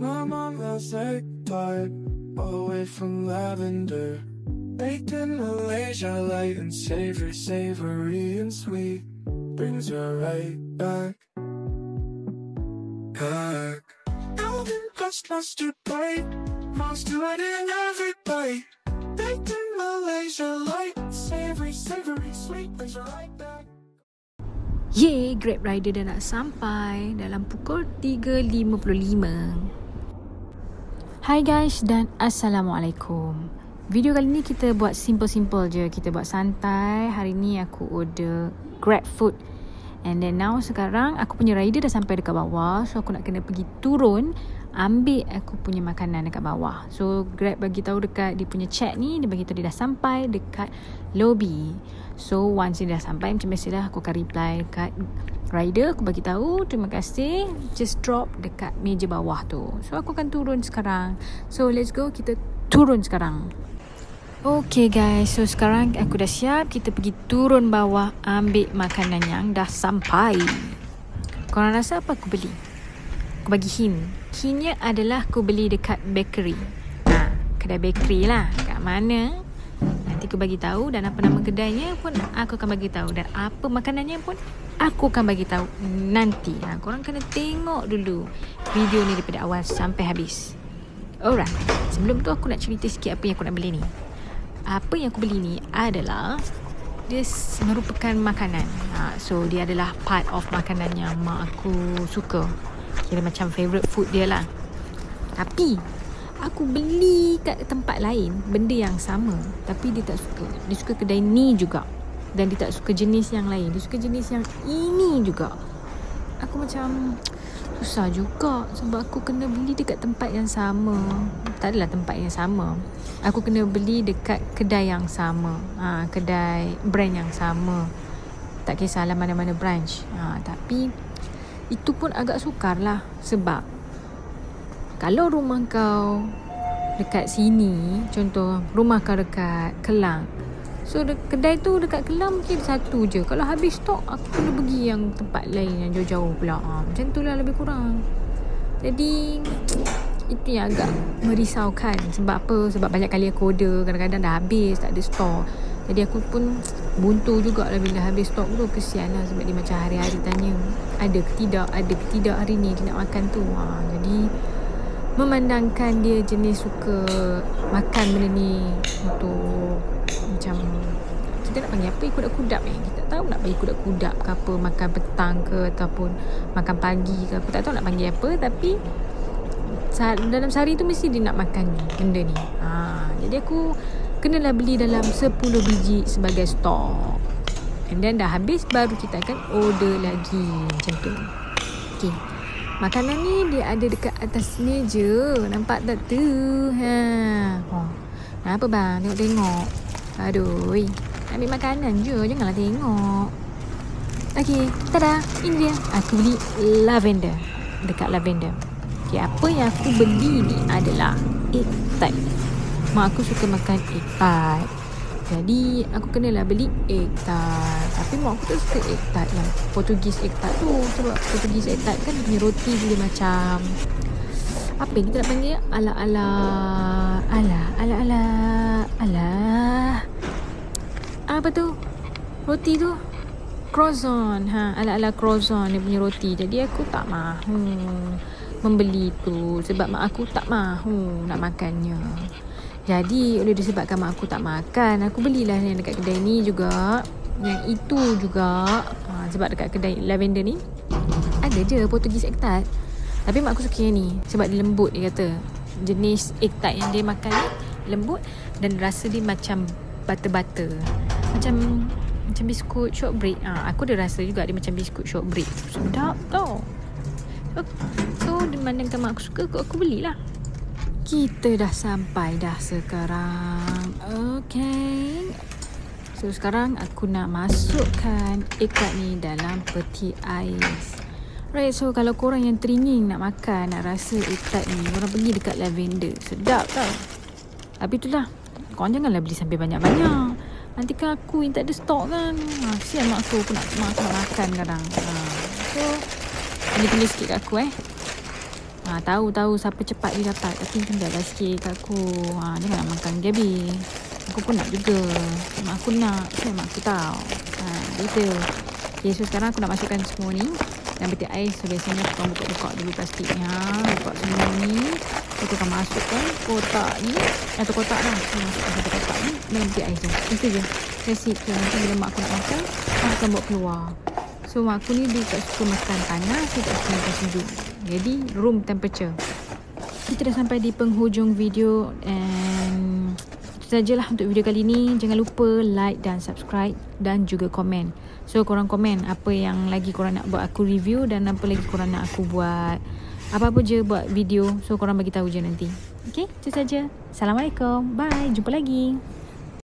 My mom loves egg tart, away from lavender. Baked in Malaysia, light and savory, savory and sweet. Brings you right back. Alvin Plus mustard bite, mom's doing it in every bite. Baked in Malaysia, light and savory, savory, sweet. Brings you right back. Yeay, Grab Rider dah nak sampai dalam pukul 3.55. Hai guys dan Assalamualaikum. Video kali ni kita buat simple-simple je. Kita buat santai. Hari ni aku order Grab food. And then now sekarang aku punya rider dah sampai dekat bawah. So aku nak kena pergi turun ambil aku punya makanan dekat bawah. So Grab bagi tahu dekat dia punya chat ni, dia bagi tahu dia dah sampai dekat lobby. So once dia dah sampai, macam biasalah aku akan reply dekat rider. Aku bagi tahu terima kasih, just drop dekat meja bawah tu. So aku akan turun sekarang. So let's go, kita turun sekarang. Okay guys, so sekarang aku dah siap. Kita pergi turun bawah ambil makanan yang dah sampai. Korang rasa apa aku beli? Aku bagi hint. Hintnya adalah aku beli dekat bakery. Kedai bakery lah. Kat mana? Nanti aku bagi tahu, dan apa nama kedainya pun aku akan bagi tahu, dan apa makanannya pun aku akan bagi tahu nanti. Korang kena tengok dulu video ni daripada awal sampai habis. Alright. Sebelum tu aku nak cerita sikit apa yang aku nak beli ni. Apa yang aku beli ni adalah dia merupakan makanan. So dia adalah part of makanan yang mak aku suka. Kira macam favourite food dia lah. Tapi aku beli kat tempat lain benda yang sama, tapi dia tak suka. Dia suka kedai ni juga, dan dia tak suka jenis yang lain. Dia suka jenis yang ini juga. Aku macam susah juga, sebab aku kena beli dekat tempat yang sama. Tak adalah tempat yang sama, aku kena beli dekat kedai yang sama, kedai brand yang sama. Tak kisahlah mana-mana branch. Tapi itu pun agak sukar lah. Sebab kalau rumah kau dekat sini, contoh rumah kau dekat Kelang, so kedai tu dekat Kelang mungkin satu je. Kalau habis stok, aku kena pergi yang tempat lain yang jauh-jauh pula. Macam tu lah lebih kurang. Jadi itu yang agak merisaukan. Sebab apa? Sebab banyak kali aku order, kadang-kadang dah habis, tak ada stok. Jadi aku pun buntu jugalah bila habis stok tu. Kesian lah, sebab dia macam hari-hari tanya ada ke tidak hari ni dia nak makan tu. Jadi memandangkan dia jenis suka makan benda ni untuk macam, kita nak panggil apa, kudak-kudak kita tak tahu nak panggil kudak-kudak ke apa, makan petang ke ataupun makan pagi ke, aku tak tahu nak panggil apa. Tapi dalam sehari tu mesti dia nak makan benda ni. Jadi aku kenalah beli dalam 10 biji sebagai stok. And then dah habis, baru kita akan order lagi. Macam tu. Okay, makanan ni dia ada dekat atas meja. Nampak tak tu? Apa bang? Tengok-tengok. Aduh, ambil makanan je, janganlah tengok. Okay, tada, ini dia. Aku beli lavender. Dekat lavender. Okay, apa yang aku beli ni adalah egg tart. Mak aku suka makan egg tart, jadi aku kenalah beli egg tart. Tapi mak aku tak suka egg tart yang Portugis egg tart tu. Sebab Portugis egg tart kan dia punya roti dia macam, apa yang kita nak panggil, ala apa tu roti tu, croissant. Ala croissant dia punya roti. Jadi aku tak mahu membeli tu, sebab mak aku tak mahu nak makannya. Jadi oleh disebabkan mak aku tak makan, aku belilah yang dekat kedai ni juga, yang itu juga. Sebab dekat kedai lavender ni ada je Portugis egg tart. Tapi mak aku suka yang ni sebab dia lembut. Dia kata jenis egg tart yang dia makan ni lembut, dan rasa dia macam butter-butter, macam biskut shortbread. Aku ada rasa juga dia macam biskut shortbread. Sedap tau. So dimandangkan mak aku suka, aku belilah. Kita dah sampai dah sekarang. Okay, so sekarang aku nak masukkan egg tart ni dalam peti ais. Right, so kalau korang yang teringin nak makan, nak rasa egg tart ni, korang pergi dekat lavender. Sedap tau. Tapi itulah, korang janganlah beli sampai banyak-banyak. Nanti kan aku yang tak ada stok kan. Kesian mak aku nak makan kadang. So, pilih sikit kat aku Tahu siapa cepat dia dapat. Tapi tinggallah sikit kat aku. Jangan nak makan gabi. Aku pun nak juga. Mak aku nak. Saya mak aku tahu. Gitu. Okay, so sekarang aku nak masukkan semua ni dalam peti ais. So biasanya aku akan buka dulu plastiknya. Buka semua ni. Aku akan masukkan kotak ni. Atau kotak dah. Aku masukkan satu kotak ni dalam peti ais tu. Itu je. That's it. So nanti bila mak aku nak makan, aku akan bawa keluar. So mak aku ni dia tak suka makan panas. Dia tak suka makan sejuk. Jadi room temperature. Kita dah sampai di penghujung video. And itu sajalah untuk video kali ni. Jangan lupa like dan subscribe. Dan juga komen. So korang komen apa yang lagi korang nak buat aku review. Dan apa lagi korang nak aku buat. Apa-apa je buat video. So korang bagi tahu je nanti. Okay, itu saja. Assalamualaikum. Bye. Jumpa lagi.